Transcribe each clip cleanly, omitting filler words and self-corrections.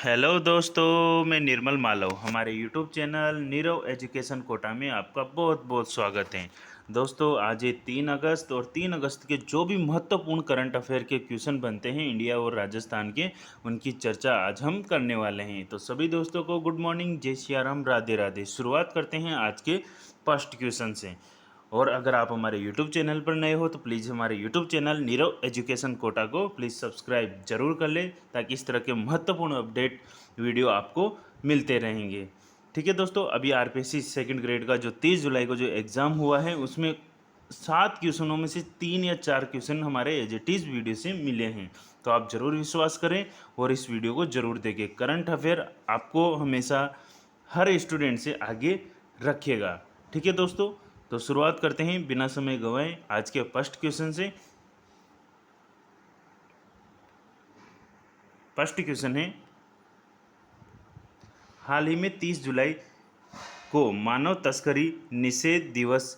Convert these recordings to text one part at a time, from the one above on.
Hello दोस्तों, मैं निर्मल मालव। हमारे YouTube channel Neerav education Kota में आपका बहुत बहुत स्वागत है। दोस्तों, आज है 3 अगस्त और 3 अगस्त के जो भी महत्वपूर्ण करंट अफेयर के क्वेश्चन बनते हैं इंडिया और राजस्थान के, उनकी चर्चा आज हम करने वाले हैं। तो सभी दोस्तों को गुड मॉर्निंग, जय सिया राम, राधे राधे। शुरुआत करते हैं आज के फर्स्ट क्वेश्चन से। और अगर आप हमारे YouTube चैनल पर नए हो तो प्लीज़ हमारे YouTube channel Neerav education Kota को प्लीज़ सब्सक्राइब जरूर कर लें, ताकि इस तरह के महत्वपूर्ण अपडेट वीडियो आपको मिलते रहेंगे। ठीक है दोस्तों, अभी आरपीएससी सेकंड ग्रेड का जो 30 जुलाई को जो एग्ज़ाम हुआ है, उसमें 7 क्वेश्चनों में से 3 या 4 क्वेश्चन हमारे एज इट इज़ वीडियो से मिले हैं। तो आप ज़रूर विश्वास करें और इस वीडियो को ज़रूर देखें। करंट अफेयर आपको हमेशा हर स्टूडेंट से आगे रखेगा। ठीक है दोस्तों, तो शुरुआत करते हैं बिना समय गंवाए आज के फर्स्ट क्वेश्चन से। फर्स्ट क्वेश्चन है, हाल ही में 30 जुलाई को मानव तस्करी निषेध दिवस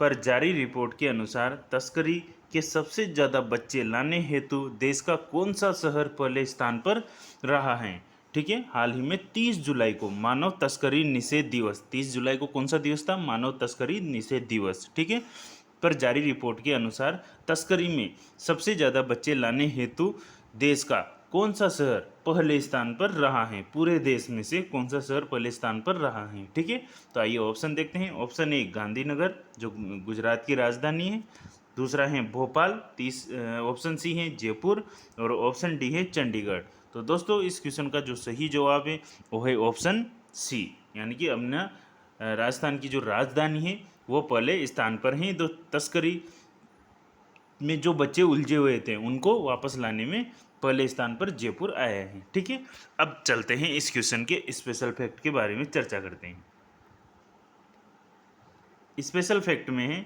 पर जारी रिपोर्ट के अनुसार तस्करी के सबसे ज़्यादा बच्चे लाने हेतु देश का कौन सा शहर पहले स्थान पर रहा है। ठीक है, हाल ही में 30 जुलाई को मानव तस्करी निषेध दिवस, 30 जुलाई को कौन सा दिवस था? मानव तस्करी निषेध दिवस। ठीक है, पर जारी रिपोर्ट के अनुसार तस्करी में सबसे ज़्यादा बच्चे लाने हेतु देश का कौन सा शहर पहले स्थान पर रहा है? पूरे देश में से कौन सा शहर पहले स्थान पर रहा है? ठीक है, तो आइए ऑप्शन देखते हैं। ऑप्शन ए गांधीनगर, जो गुजरात की राजधानी है। दूसरा है भोपाल, ऑप्शन सी है जयपुर, और ऑप्शन डी है चंडीगढ़। तो दोस्तों, इस क्वेश्चन का जो सही जवाब है वो है ऑप्शन सी, यानी कि अपना राजस्थान की जो राजधानी है वो पहले स्थान पर है। तो तस्करी में जो बच्चे उलझे हुए थे उनको वापस लाने में पहले स्थान पर जयपुर आया है। ठीक है, अब चलते हैं इस क्वेश्चन के स्पेशल फैक्ट के बारे में चर्चा करते हैं। स्पेशल फैक्ट में है,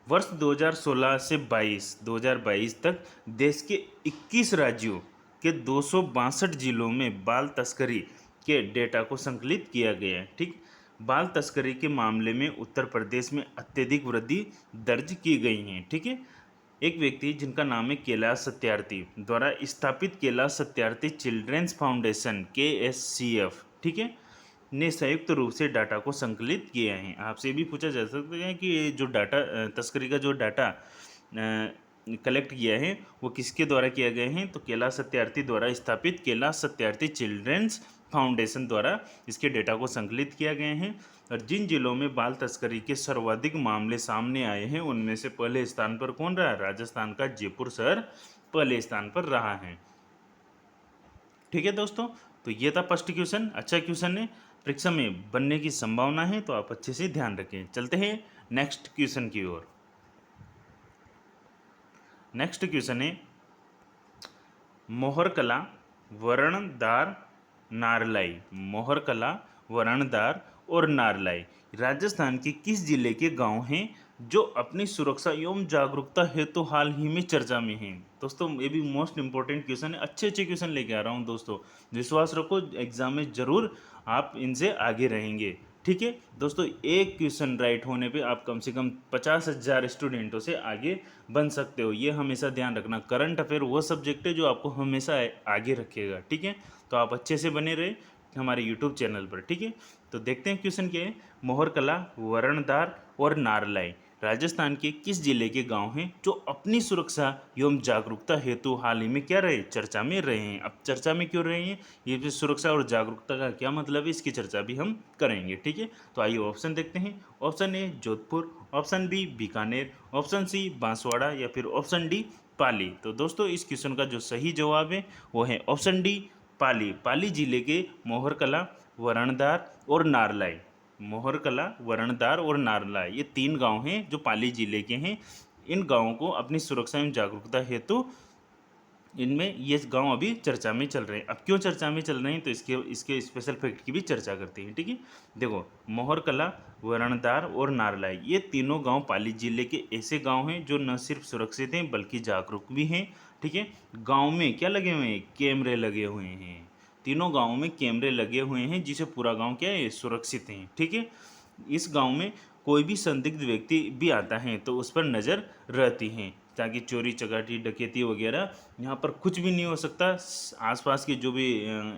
वर्ष 2016 से 2022 तक देश के 21 राज्यों के 262 जिलों में बाल तस्करी के डेटा को संकलित किया गया है। ठीक, बाल तस्करी के मामले में उत्तर प्रदेश में अत्यधिक वृद्धि दर्ज की गई है। ठीक है, एक व्यक्ति जिनका नाम है कैलाश सत्यार्थी द्वारा स्थापित Kailash Satyarthi children's foundation KSCF, ठीक है, ने संयुक्त रूप से डाटा को संकलित किया है। आपसे भी पूछा जा सकता है कि ये जो डाटा तस्करी का जो डाटा कलेक्ट किया है वो किसके द्वारा किया गया है? तो कैलाश सत्यार्थी द्वारा स्थापित कैलाश सत्यार्थी चिल्ड्रेंस फाउंडेशन द्वारा इसके डेटा को संकलित किया गया है। और जिन जिलों में बाल तस्करी के सर्वाधिक मामले सामने आए हैं उनमें से पहले स्थान पर कौन रहा? राजस्थान का जयपुर शहर पहले स्थान पर रहा है। ठीक है दोस्तों, तो ये था फर्स्ट क्वेश्चन। अच्छा क्वेश्चन है, परीक्षा में बनने की संभावना है, तो आप अच्छे से ध्यान रखें। चलते हैं नेक्स्ट क्वेश्चन की ओर। नेक्स्ट क्वेश्चन है, मोहर कला वर्णदार नारलाई, मोहर कला वर्णदार और नारलाई राजस्थान के किस जिले के गांव हैं जो अपनी सुरक्षा एवं जागरूकता हेतु हाल ही में चर्चा में हैं? दोस्तों, ये भी मोस्ट इंपॉर्टेंट क्वेश्चन है। अच्छे अच्छे क्वेश्चन लेके आ रहा हूँ दोस्तों, विश्वास रखो एग्जाम में जरूर आप इनसे आगे रहेंगे। ठीक है दोस्तों, एक क्वेश्चन राइट होने पे आप कम से कम 50,000 स्टूडेंटों से आगे बन सकते हो। ये हमेशा ध्यान रखना। करंट अफेयर वो सब्जेक्ट है जो आपको हमेशा आगे रखेगा। ठीक है, तो आप अच्छे से बने रहे हमारे यूट्यूब चैनल पर। ठीक है, तो देखते हैं क्वेश्चन क्या है। मोहर कला वर्णदार और नारलाई राजस्थान के किस जिले के गांव हैं जो अपनी सुरक्षा एवं जागरूकता हेतु हाल ही में क्या रहे? चर्चा में रहे हैं। अब चर्चा में क्यों रहे हैं? ये भी सुरक्षा और जागरूकता का क्या मतलब है, इसकी चर्चा भी हम करेंगे। ठीक है, तो आइए ऑप्शन देखते हैं। Option A Jodhpur, option B Bikaner, option C Banswara, या फिर ऑप्शन डी पाली। तो दोस्तों, इस क्वेश्चन का जो सही जवाब है वो है ऑप्शन डी पाली। पाली जिले के मोहर कला वर्णदार और नारलाई, मोहर कला वर्णदार और नारलाई, ये 3 गांव हैं जो पाली जिले के हैं। इन गांवों को अपनी सुरक्षा एवं जागरूकता हेतु इनमें ये गांव अभी चर्चा में चल रहे हैं। अब क्यों चर्चा में चल रहे हैं, तो इसके इसके स्पेशल फैक्ट की भी चर्चा करते हैं। ठीक है, देखो, मोहर कला वर्णदार और नारलाई ये तीनों गांव पाली जिले के ऐसे गांव हैं जो न सिर्फ सुरक्षित हैं बल्कि जागरूक भी हैं। ठीक है, गाँव में क्या लगे हुए हैं? कैमरे लगे हुए हैं। तीनों गाँव में कैमरे लगे हुए हैं जिससे पूरा गाँव क्या है? सुरक्षित है। ठीक है, इस गाँव में कोई भी संदिग्ध व्यक्ति भी आता है तो उस पर नज़र रहती है। ताकि चोरी चकाटी डकैती वगैरह यहाँ पर कुछ भी नहीं हो सकता। आसपास के जो भी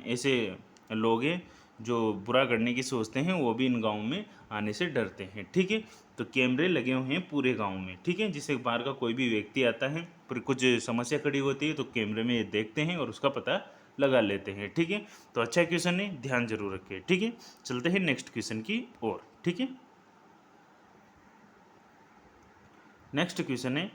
ऐसे लोग हैं जो बुरा करने की सोचते हैं वो भी इन गाँव में आने से डरते हैं। ठीक है, तो कैमरे लगे हुए हैं पूरे गांव में। ठीक है, जिससे बाहर का कोई भी व्यक्ति आता है पर कुछ समस्या खड़ी होती है तो कैमरे में देखते हैं और उसका पता लगा लेते हैं। ठीक है, तो अच्छा क्वेश्चन है, ध्यान जरूर रखें। ठीक है, चलते हैं नेक्स्ट क्वेश्चन की ओर। ठीक है, नेक्स्ट क्वेश्चन है,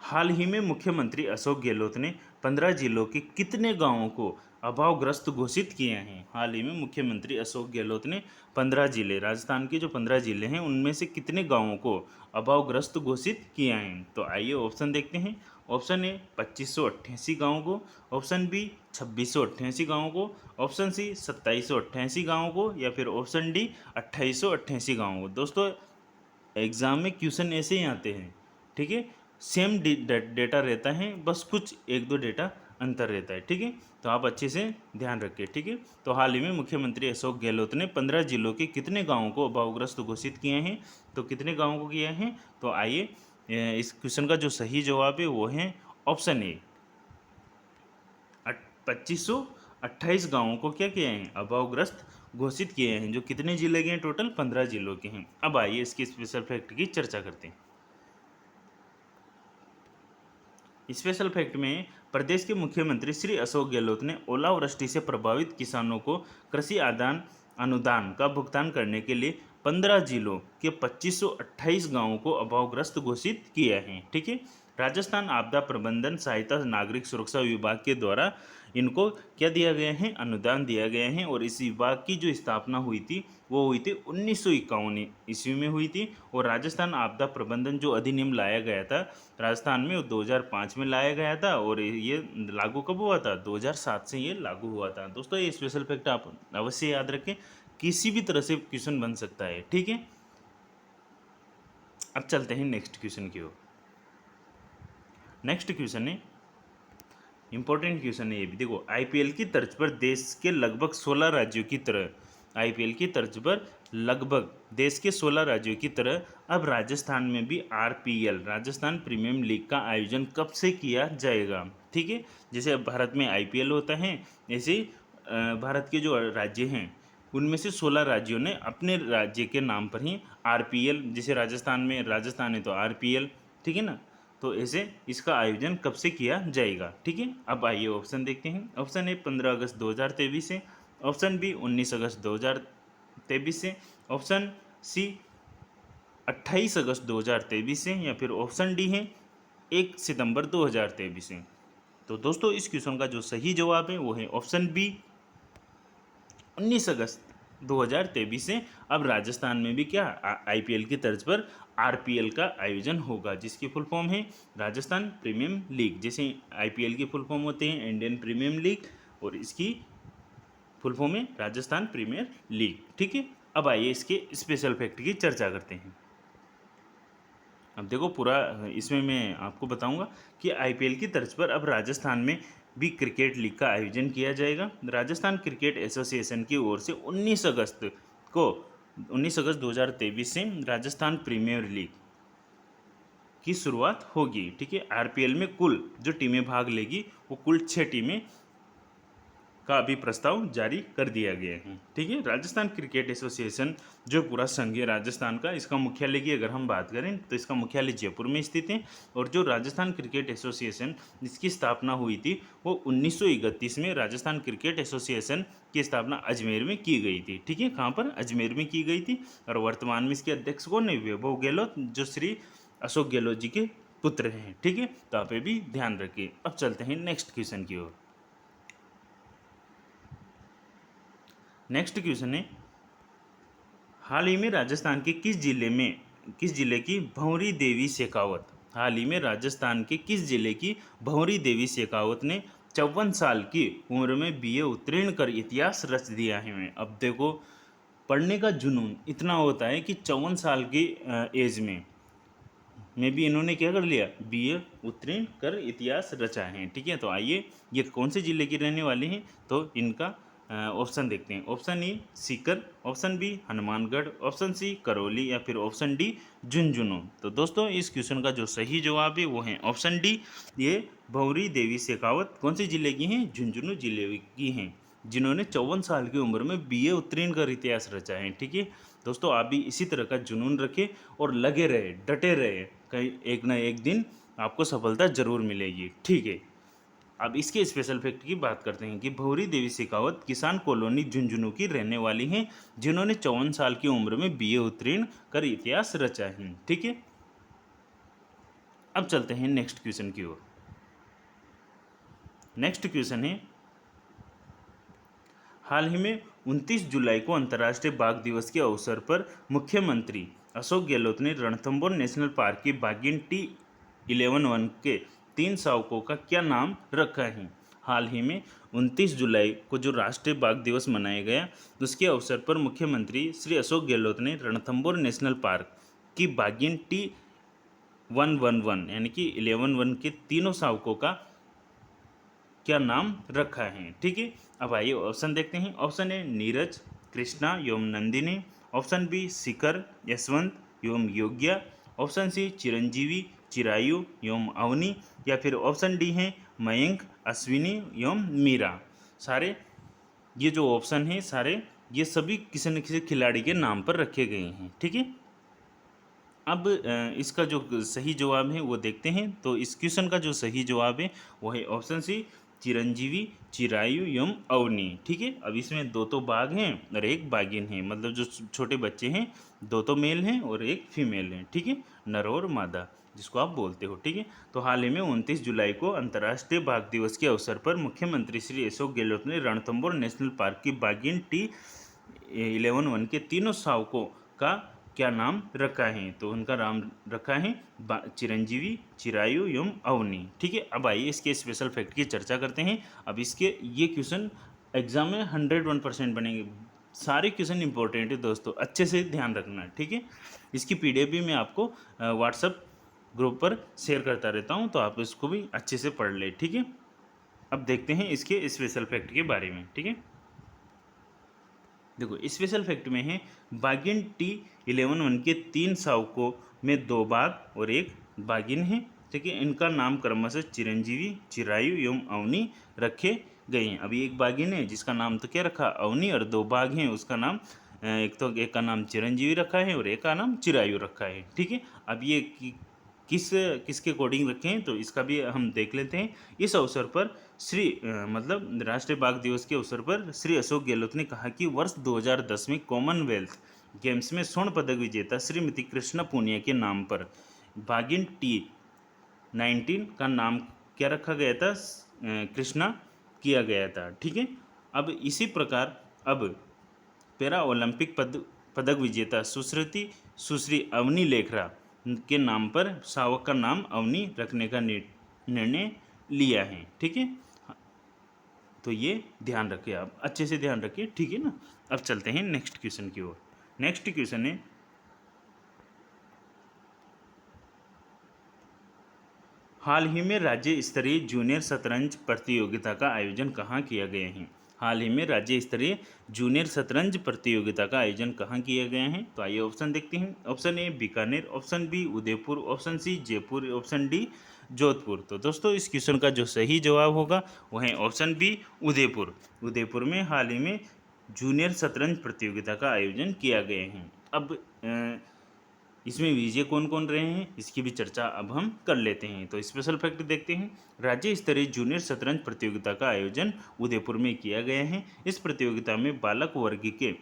हाल ही में मुख्यमंत्री अशोक गहलोत ने 15 जिलों के कितने गांवों को अभावग्रस्त घोषित किए हैं? हाल ही में मुख्यमंत्री अशोक गहलोत ने 15 जिले, राजस्थान के जो 15 जिले हैं उनमें से कितने गांवों को अभावग्रस्त घोषित किया है? तो आइए ऑप्शन देखते हैं। ऑप्शन ए 2588 गाँवों को, ऑप्शन बी 2688 गाँवों को, ऑप्शन सी 2788 गाँवों को, या फिर ऑप्शन डी 2888 गाँवों को। दोस्तों एग्ज़ाम में क्वेश्चन ऐसे ही आते हैं। ठीक है, सेम डेटा रहता है, बस कुछ एक दो डेटा अंतर रहता है। ठीक है, तो आप अच्छे से ध्यान रखें। ठीक है, तो हाल ही में मुख्यमंत्री अशोक गहलोत ने 15 जिलों के कितने गांवों को अभावग्रस्त घोषित किए हैं? तो कितने गांवों को किए हैं? तो आइए इस क्वेश्चन का जो सही जवाब है वो है ऑप्शन ए, 2528 गांवों को क्या किए हैं? अभावग्रस्त घोषित किए हैं। जो कितने जिले के हैं? टोटल 15 जिलों के हैं। अब आइए इसकी स्पेशल फैक्ट की चर्चा करते हैं। स्पेशल फैक्ट में प्रदेश के मुख्यमंत्री श्री अशोक गहलोत ने ओलावृष्टि से प्रभावित किसानों को कृषि आदान अनुदान का भुगतान करने के लिए 15 जिलों के 2528 गांवों को अभावग्रस्त घोषित किया है। ठीक है, राजस्थान आपदा प्रबंधन सहायता नागरिक सुरक्षा विभाग के द्वारा इनको क्या दिया गया है? अनुदान दिया गया है। और इस विभाग की जो स्थापना हुई थी वो हुई थी 1951 ईस्वी में हुई थी। और राजस्थान आपदा प्रबंधन जो अधिनियम लाया गया था राजस्थान में, वो 2005 में लाया गया था। और ये लागू कब हुआ था? 2007 से ये लागू हुआ था। दोस्तों ये स्पेशल फैक्ट आप अवश्य याद रखें, किसी भी तरह से क्वेश्चन बन सकता है। ठीक है, अब चलते हैं नेक्स्ट क्वेश्चन की ओर। नेक्स्ट क्वेश्चन है इंपॉर्टेंट क्वेश्चन है ये भी। देखो, आईपीएल की तर्ज पर देश के लगभग 16 राज्यों की तरह आईपीएल की तर्ज पर लगभग देश के 16 राज्यों की तरह अब राजस्थान में भी आरपीएल, राजस्थान प्रीमियम लीग का आयोजन कब से किया जाएगा? ठीक है, जैसे अब भारत में आईपीएल होता है, ऐसे ही भारत के जो राज्य हैं उनमें से 16 राज्यों ने अपने राज्य के नाम पर ही आरपीएल, जैसे राजस्थान में राजस्थान है तो आरपीएल, ठीक है ना, तो ऐसे इसका आयोजन कब से किया जाएगा? ठीक है, अब आइए ऑप्शन देखते हैं। ऑप्शन ए 15 अगस्त 2023 से, ऑप्शन बी 19 अगस्त 2023 से, ऑप्शन सी 28 अगस्त 2023 से, या फिर ऑप्शन डी है 1 सितंबर 2023 से। तो दोस्तों इस क्वेश्चन का जो सही जवाब है वो है ऑप्शन बी 19 अगस्त 2023 से अब राजस्थान में भी क्या आईपीएल की तर्ज पर आरपीएल का आयोजन होगा, जिसकी फुल फॉर्म है राजस्थान प्रीमियम लीग। जैसे आईपीएल की फुल फॉर्म होते हैं इंडियन प्रीमियम लीग, और इसकी फुल फॉर्म है राजस्थान प्रीमियर लीग। ठीक है, अब आइए इसके स्पेशल फैक्ट की चर्चा करते हैं। अब देखो पूरा इसमें मैं आपको बताऊंगा कि आईपीएल की तर्ज पर अब राजस्थान में भी क्रिकेट लीग का आयोजन किया जाएगा। राजस्थान क्रिकेट एसोसिएशन की ओर से 19 अगस्त 2023 से राजस्थान प्रीमियर लीग की शुरुआत होगी। ठीक है, आरपीएल में कुल जो टीमें भाग लेगी वो कुल 6 टीमें का अभी प्रस्ताव जारी कर दिया गया है। ठीक है, राजस्थान क्रिकेट एसोसिएशन जो पूरा संघ है राजस्थान का, इसका मुख्यालय की अगर हम बात करें तो इसका मुख्यालय जयपुर में स्थित है। और जो राजस्थान क्रिकेट एसोसिएशन जिसकी स्थापना हुई थी वो 1931 में राजस्थान क्रिकेट एसोसिएशन की स्थापना अजमेर में की गई थी। ठीक है, कहाँ पर? अजमेर में की गई थी। और वर्तमान में इसके अध्यक्ष कौन है? वैभव गहलोत, जो श्री अशोक गहलोत जी के पुत्र हैं। ठीक है, तो आप ये भी ध्यान रखिए। अब चलते हैं नेक्स्ट क्वेश्चन की ओर। नेक्स्ट क्वेश्चन है, हाल ही में राजस्थान के किस जिले की भंवरी देवी शेखावत, हाल ही में राजस्थान के किस जिले की भंवरी देवी शेखावत ने 54 साल की उम्र में बीए उत्तीर्ण कर इतिहास रच दिया है? अब देखो पढ़ने का जुनून इतना होता है कि 54 साल की एज में भी इन्होंने क्या कर लिया? बीए उत्तीर्ण कर इतिहास रचा है। ठीक है, तो आइए ये कौन से जिले की रहने वाली हैं? तो इनका ऑप्शन देखते हैं। Option A Sikar, option B Hanumangarh, option C Karauli या फिर ऑप्शन डी झुंझुनू। तो दोस्तों इस क्वेश्चन का जो सही जवाब है वो है ऑप्शन डी, ये भंवरी देवी शेखावत कौन सी जिले की हैं? झुंझुनू जिले की हैं, जिन्होंने 54 साल की उम्र में बीए उत्तीर्ण कर इतिहास रचा है। ठीक है दोस्तों, आप भी इसी तरह का जुनून रखें और लगे रहे, डटे रहे, कहीं एक ना एक दिन आपको सफलता जरूर मिलेगी। ठीक है, अब इसके स्पेशल फैक्ट की बात करते हैं कि भंवरी देवी शेखावत किसान कॉलोनी झुंझुनू की रहने वाली हैं, जिन्होंने 54 साल की उम्र में बीए उत्तीर्ण कर इतिहास रचा है। ठीक है, अब चलते हैं नेक्स्ट क्वेश्चन की ओर। नेक्स्ट क्वेश्चन है, हाल ही में 29 जुलाई को अंतर्राष्ट्रीय बाघ दिवस के अवसर पर मुख्यमंत्री अशोक गहलोत ने रणथंभौर नेशनल पार्क की बाघिन T11 के 3 शावकों का क्या नाम रखा है? हाल ही में 29 जुलाई को जो राष्ट्रीय बाघ दिवस मनाया गया, उसके अवसर पर मुख्यमंत्री श्री अशोक गहलोत ने रणथंभौर नेशनल पार्क की बाघिन T111 यानी कि 11 के तीनों शावकों का क्या नाम रखा है? ठीक है, अब आइए ऑप्शन देखते हैं। ऑप्शन ए नीरज, कृष्णा एवं नंदिनी, ऑप्शन बी शिखर, यशवंत एवं योग्या, ऑप्शन सी चिरंजीवी, चिरायु एवं अवनी, या फिर ऑप्शन डी है मयंक, अश्विनी एवं मीरा। सारे ये जो ऑप्शन है सारे ये सभी किसी न किसी खिलाड़ी के नाम पर रखे गए हैं। ठीक है, अब इसका जो सही जवाब है वो देखते हैं। तो इस क्वेश्चन का जो सही जवाब है वो है ऑप्शन सी चिरंजीवी, चिरायु एवं अवनी। ठीक है, अब इसमें दो तो बाघ हैं और एक बाघिन है, मतलब जो छोटे बच्चे हैं दो तो मेल हैं और एक फीमेल है। ठीक है, नर और मादा जिसको आप बोलते हो। ठीक है, तो हाल ही में 29 जुलाई को अंतर्राष्ट्रीय बाघ दिवस के अवसर पर मुख्यमंत्री श्री अशोक गहलोत ने रणथंभौर नेशनल पार्क की बाघिन T11 के तीनों शावकों का क्या नाम रखा है? तो उनका नाम रखा है चिरंजीवी, चिरायु एवं अवनी। ठीक है, अब आइए इसके स्पेशल फैक्ट की चर्चा करते हैं। अब इसके ये क्वेश्चन एग्जाम में 101% बनेंगे, सारे क्वेश्चन इंपॉर्टेंट है दोस्तों, अच्छे से ध्यान रखना है। ठीक है, इसकी पीडीएफ भी मैं आपको व्हाट्सएप ग्रुप पर शेयर करता रहता हूँ, तो आप इसको भी अच्छे से पढ़ ले। ठीक है, अब देखते हैं इसके स्पेशल फैक्ट के बारे में। ठीक है, देखो स्पेशल फैक्ट में है बाघिन T11 के 3 शावकों में 2 बाघ और एक बाघिन है। ठीक है, इनका नाम क्रमशः चिरंजीवी, चिरायु एवं अवनी रखे गए हैं। अभी एक बाघिन है जिसका नाम तो क्या रखा? अवनी, और 2 बाघ हैं उसका नाम एक का नाम चिरंजीवी रखा है और एक का नाम चिरायु रखा है। ठीक है, अब ये किसके अकॉर्डिंग रखे हैं तो इसका भी हम देख लेते हैं। इस अवसर पर मतलब राष्ट्रीय बाघ दिवस के अवसर पर श्री अशोक गहलोत ने कहा कि वर्ष 2010 में कॉमनवेल्थ गेम्स में स्वर्ण पदक विजेता श्रीमती कृष्णा पूनिया के नाम पर बाघिन T19 का नाम क्या रखा गया था? कृष्णा किया गया था। ठीक है, अब इसी प्रकार अब पैरा ओलंपिक पदक विजेता सुश्री अवनी लेखरा के नाम पर शावक का नाम अवनी रखने का निर्णय लिया है। ठीक है, तो ये ध्यान रखिए, आप अच्छे से ध्यान रखिए। ठीक है ना, अब चलते हैं नेक्स्ट क्वेश्चन की ओर। नेक्स्ट क्वेश्चन है, हाल ही में राज्य स्तरीय जूनियर शतरंज प्रतियोगिता का आयोजन कहाँ किया गया है? हाल ही में राज्य स्तरीय जूनियर शतरंज प्रतियोगिता का आयोजन कहाँ किया गया है? तो आइए ऑप्शन देखते हैं। Option A Bikaner, option B Udaipur, option C Jaipur, option D Jodhpur. तो दोस्तों इस क्वेश्चन का जो सही जवाब होगा वह है ऑप्शन बी उदयपुर। उदयपुर में हाल ही में जूनियर शतरंज प्रतियोगिता का आयोजन किया गया है। अब इसमें विजय कौन कौन रहे हैं इसकी भी चर्चा अब हम कर लेते हैं। तो स्पेशल फैक्ट देखते हैं। राज्य स्तरीय जूनियर शतरंज प्रतियोगिता का आयोजन उदयपुर में किया गया है। इस प्रतियोगिता में बालक वर्ग के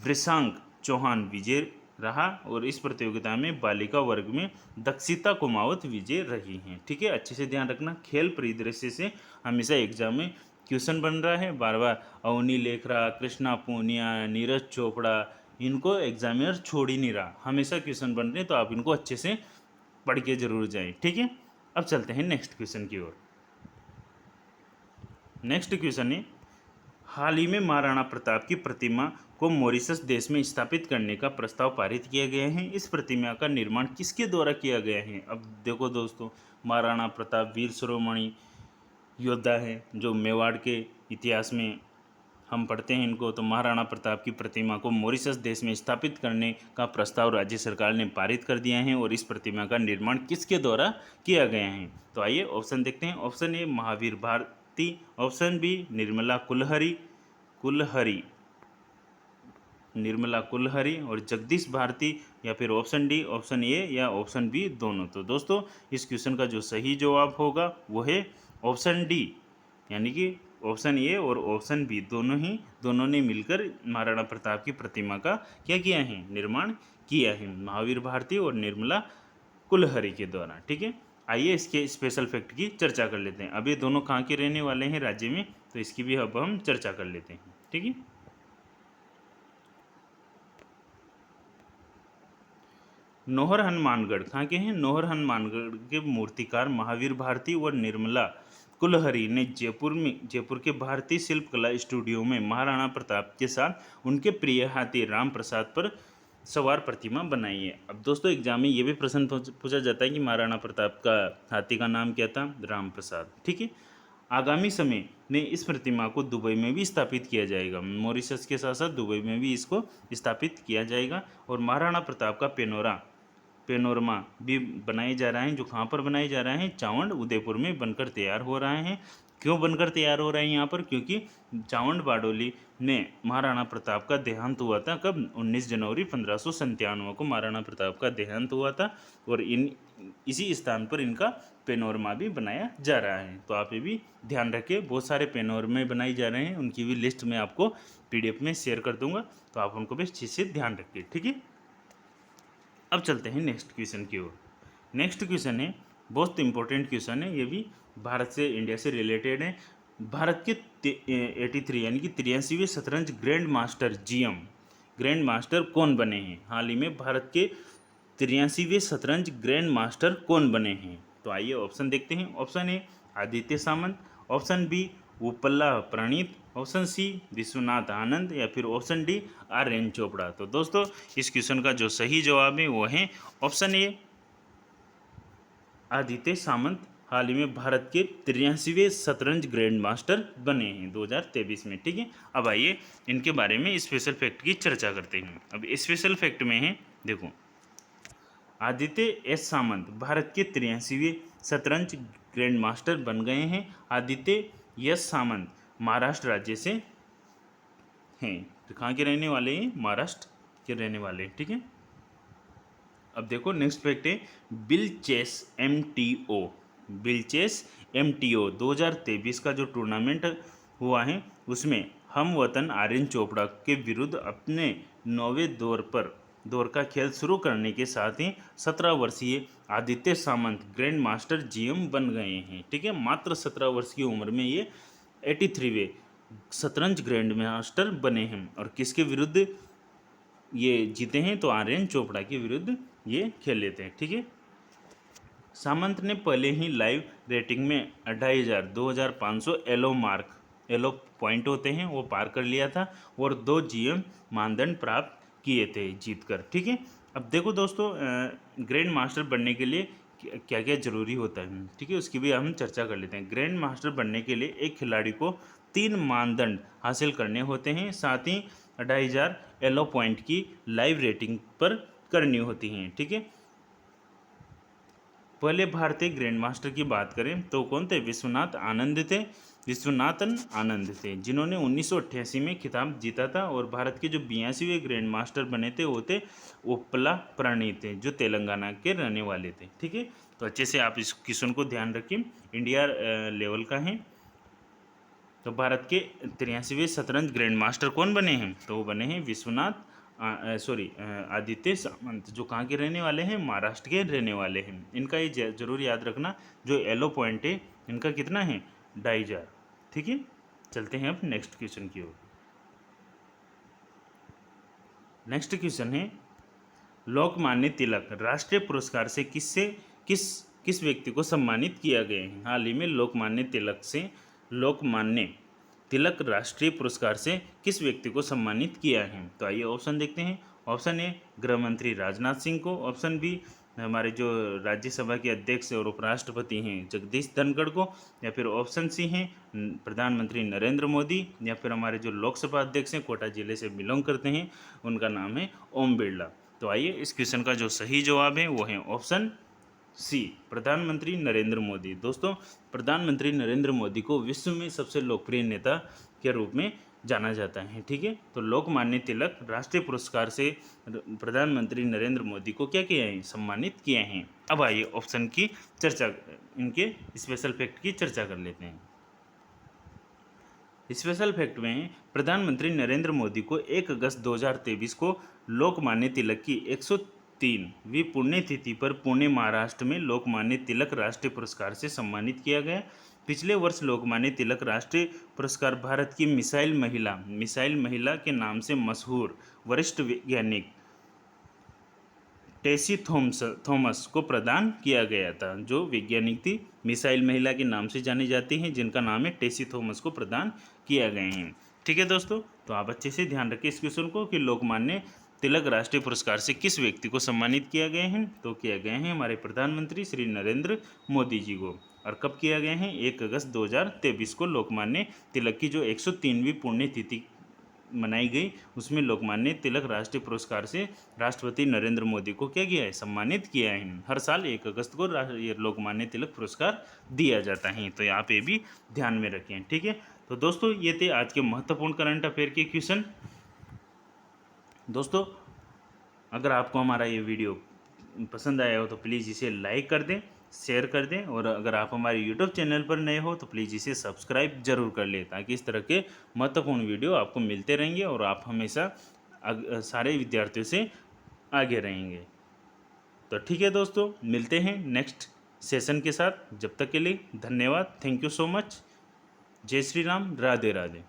वृषांक चौहान विजय रहा और इस प्रतियोगिता में बालिका वर्ग में दक्षिता कुमावत विजय रही हैं। ठीक है, अच्छे से ध्यान रखना, खेल परिदृश्य से हमेशा एग्जाम में क्वेश्चन बन रहा है बार बार। अवनी लेखरा, कृष्णा पूनिया, नीरज चोपड़ा, इनको एग्जामिनर छोड़ ही नहीं रहा, हमेशा क्वेश्चन बन रहे हैं, तो आप इनको अच्छे से पढ़ के जरूर जाएं। ठीक है, अब चलते हैं नेक्स्ट क्वेश्चन की ओर। नेक्स्ट क्वेश्चन है, हाल ही में महाराणा प्रताप की प्रतिमा को मॉरिशस देश में स्थापित करने का प्रस्ताव पारित किया गया है। इस प्रतिमा का निर्माण किसके द्वारा किया गया है? अब देखो दोस्तों, महाराणा प्रताप वीर शिरोमणि योद्धा है जो मेवाड़ के इतिहास में हम पढ़ते हैं इनको, तो महाराणा प्रताप की प्रतिमा को मॉरिशस देश में स्थापित करने का प्रस्ताव राज्य सरकार ने पारित कर दिया है। और इस प्रतिमा का निर्माण किसके द्वारा किया गया है? तो आइए ऑप्शन देखते हैं। Option A Mahavir Bharti, option B Nirmala Kulhari और जगदीश भारती, या फिर ऑप्शन डी, ऑप्शन ए या ऑप्शन बी दोनों। तो दोस्तों इस क्वेश्चन का जो सही जवाब होगा वो है ऑप्शन डी, यानी कि ऑप्शन ए और ऑप्शन बी दोनों ने मिलकर महाराणा प्रताप की प्रतिमा का क्या किया है? निर्माण किया है, महावीर भारती और निर्मला कुलहरी के द्वारा। ठीक है, आइए इसके स्पेशल फैक्ट की चर्चा कर लेते हैं। अब ये दोनों कहाँ के रहने वाले हैं राज्य में, तो इसकी भी अब हम चर्चा कर लेते हैं। ठीक है, नौहर हनुमानगढ़ कहाँ के हैं? नौहर हनुमानगढ़ के मूर्तिकार महावीर भारती और निर्मला कुलहरी ने जयपुर के भारतीय शिल्पकला स्टूडियो में महाराणा प्रताप के साथ उनके प्रिय हाथी राम प्रसाद पर सवार प्रतिमा बनाई है। अब दोस्तों एग्जाम में ये भी प्रश्न पूछा जाता है कि महाराणा प्रताप का हाथी का नाम क्या था? राम प्रसाद। ठीक है, आगामी समय में इस प्रतिमा को दुबई में भी स्थापित किया जाएगा, मॉरिशस के साथ साथ दुबई में भी इसको स्थापित किया जाएगा। और महाराणा प्रताप का पेनोरमा भी बनाए जा रहे हैं, जो कहाँ पर बनाए जा रहे हैं? चावंड उदयपुर में बनकर तैयार हो रहे हैं। क्यों बनकर तैयार हो रहे हैं यहाँ पर? क्योंकि चावंड बारडोली में महाराणा प्रताप का देहांत हुआ था। कब? 19 जनवरी 1597 को महाराणा प्रताप का देहांत हुआ था। और इसी स्थान पर इनका पेनोरमा भी बनाया जा रहा है। तो आप ये भी ध्यान रखिए, बहुत सारे पेनोरमे बनाए जा रहे हैं, उनकी भी लिस्ट मैं आपको PDF में शेयर कर दूंगा, तो आप उनको भी अच्छे से ध्यान रखिए। ठीक है, अब चलते हैं नेक्स्ट क्वेश्चन की ओर। नेक्स्ट क्वेश्चन है बहुत इंपॉर्टेंट क्वेश्चन है, ये भी भारत से इंडिया से रिलेटेड है। भारत के 83 यानी कि 83वें शतरंज ग्रैंड मास्टर ग्रैंड मास्टर कौन बने हैं? हाल ही में भारत के 83वें शतरंज ग्रैंड मास्टर कौन बने हैं? तो आइए ऑप्शन देखते हैं। Option A Aditya Samant, option B Upalla Praneeth, option C Vishwanath Anand, या फिर ऑप्शन डी आर्यन चोपड़ा। तो दोस्तों इस क्वेश्चन का जो सही जवाब है वो है ऑप्शन ए आदित्य सामंत। हाल ही में भारत के 83वें शतरंज ग्रैंड मास्टर बने हैं 2023 में। ठीक है, अब आइए इनके बारे में स्पेशल फैक्ट की चर्चा करते हैं। अब स्पेशल फैक्ट में है, देखो, आदित्य एस सामंत भारत के 83वें शतरंज ग्रैंड मास्टर बन गए हैं। आदित्य एस सामंत महाराष्ट्र राज्य से हैं। तो कहाँ के रहने वाले हैं? महाराष्ट्र के रहने वाले हैं। ठीक है, अब देखो नेक्स्ट फैक्ट है बिल चेस MTO 2023 का जो टूर्नामेंट हुआ है उसमें हम वतन आर्यन चोपड़ा के विरुद्ध अपने 9वें दौर का खेल शुरू करने के साथ ही 17 वर्षीय आदित्य सामंत ग्रैंड मास्टर GM बन गए हैं। ठीक है, मात्र 17 वर्ष की उम्र में ये 83वें शतरंज ग्रैंड मास्टर बने हैं। और किसके विरुद्ध ये जीते हैं? तो आर्यन चोपड़ा के विरुद्ध ये खेल लेते हैं। ठीक है, सामंत ने पहले ही लाइव रेटिंग में 2500 एलो पॉइंट होते हैं वो पार कर लिया था और 2 GM मानदंड प्राप्त किए थे जीतकर। ठीक है, अब देखो दोस्तों ग्रैंड मास्टर बनने के लिए क्या क्या जरूरी होता है, ठीक है, उसकी भी हम चर्चा कर लेते हैं। ग्रैंड मास्टर बनने के लिए एक खिलाड़ी को 3 मानदंड हासिल करने होते हैं, साथ ही 2500 एलो पॉइंट की लाइव रेटिंग पर करनी होती हैं। ठीक है, पहले भारतीय ग्रैंड मास्टर की बात करें तो कौन थे? विश्वनाथन आनंद थे, जिन्होंने 1988 में खिताब जीता था। और भारत के जो 82वें ग्रैंड मास्टर बने थे वो थे उपला प्रणीत थे, जो तेलंगाना के रहने वाले थे। ठीक है, तो अच्छे से आप इस क्वेश्चन को ध्यान रखिए, इंडिया लेवल का है। तो भारत के 83वें शतरंज ग्रैंड मास्टर कौन बने हैं? तो वो बने हैं आदित्य सामंत, जो कहाँ के रहने वाले हैं? महाराष्ट्र के रहने वाले हैं। इनका ये जरूर याद रखना, जो एलो पॉइंट है इनका कितना है? 2500। ठीक है, चलते हैं अब नेक्स्ट क्वेश्चन की ओर। नेक्स्ट क्वेश्चन है लोकमान्य तिलक राष्ट्रीय पुरस्कार से किस व्यक्ति को सम्मानित किया गया है? हाल ही में लोकमान्य तिलक राष्ट्रीय पुरस्कार से किस व्यक्ति को सम्मानित किया है? तो आइए ऑप्शन देखते हैं। ऑप्शन ए गृह मंत्री राजनाथ सिंह को, ऑप्शन बी हमारे जो राज्यसभा के अध्यक्ष और उपराष्ट्रपति हैं जगदीश धनखड़ को, या फिर ऑप्शन सी हैं प्रधानमंत्री नरेंद्र मोदी, या फिर हमारे जो लोकसभा अध्यक्ष हैं कोटा जिले से बिलोंग करते हैं उनका नाम है ओम बिरला। तो आइए इस क्वेश्चन का जो सही जवाब है वो है ऑप्शन सी, प्रधानमंत्री नरेंद्र मोदी। दोस्तों, प्रधानमंत्री नरेंद्र मोदी को विश्व में सबसे लोकप्रिय नेता के रूप में जाना जाता है। ठीक है, तो लोकमान्य तिलक राष्ट्रीय पुरस्कार से प्रधानमंत्री नरेंद्र मोदी को क्या किया है, सम्मानित किया है। अब आइए ऑप्शन की चर्चा, इनके स्पेशल फैक्ट की चर्चा कर लेते हैं। स्पेशल फैक्ट में प्रधानमंत्री नरेंद्र मोदी को 1 अगस्त 2023 को लोकमान्य तिलक की 103वीं पुण्यतिथि पर पुणे महाराष्ट्र में लोकमान्य तिलक राष्ट्रीय पुरस्कार से सम्मानित किया गया। पिछले वर्ष लोकमान्य तिलक राष्ट्रीय पुरस्कार भारत की मिसाइल महिला के नाम से मशहूर वरिष्ठ वैज्ञानिक टेसी थॉमस को प्रदान किया गया था। जो वैज्ञानिक थी मिसाइल महिला के नाम से जानी जाती हैं, जिनका नाम है टेसी थॉमस को प्रदान किया गए हैं। ठीक है दोस्तों, तो आप अच्छे से ध्यान रखें इस क्वेश्चन को कि लोकमान्य तिलक राष्ट्रीय पुरस्कार से किस व्यक्ति को सम्मानित किया गए हैं। तो किया गए हैं हमारे प्रधानमंत्री श्री नरेंद्र मोदी जी को। और कब किया गया है, 1 अगस्त 2023 को लोकमान्य तिलक की जो 103वीं पुण्यतिथि मनाई गई, उसमें लोकमान्य तिलक राष्ट्रीय पुरस्कार से राष्ट्रपति नरेंद्र मोदी को क्या किया है, सम्मानित किया है। हर साल 1 अगस्त को ये लोकमान्य तिलक पुरस्कार दिया जाता है, तो यहाँ पे भी ध्यान में रखें। ठीक है, तो दोस्तों ये थे आज के महत्वपूर्ण करंट अफेयर के क्वेश्चन। दोस्तों, अगर आपको हमारा ये वीडियो पसंद आया हो तो प्लीज़ इसे लाइक कर दें, शेयर कर दें, और अगर आप हमारे यूट्यूब चैनल पर नए हो तो प्लीज़ इसे सब्सक्राइब जरूर कर लें, ताकि इस तरह के महत्वपूर्ण वीडियो आपको मिलते रहेंगे और आप हमेशा सारे विद्यार्थियों से आगे रहेंगे। तो ठीक है दोस्तों, मिलते हैं नेक्स्ट सेशन के साथ। जब तक के लिए धन्यवाद, थैंक यू सो मच। जय श्री राम, राधे राधे।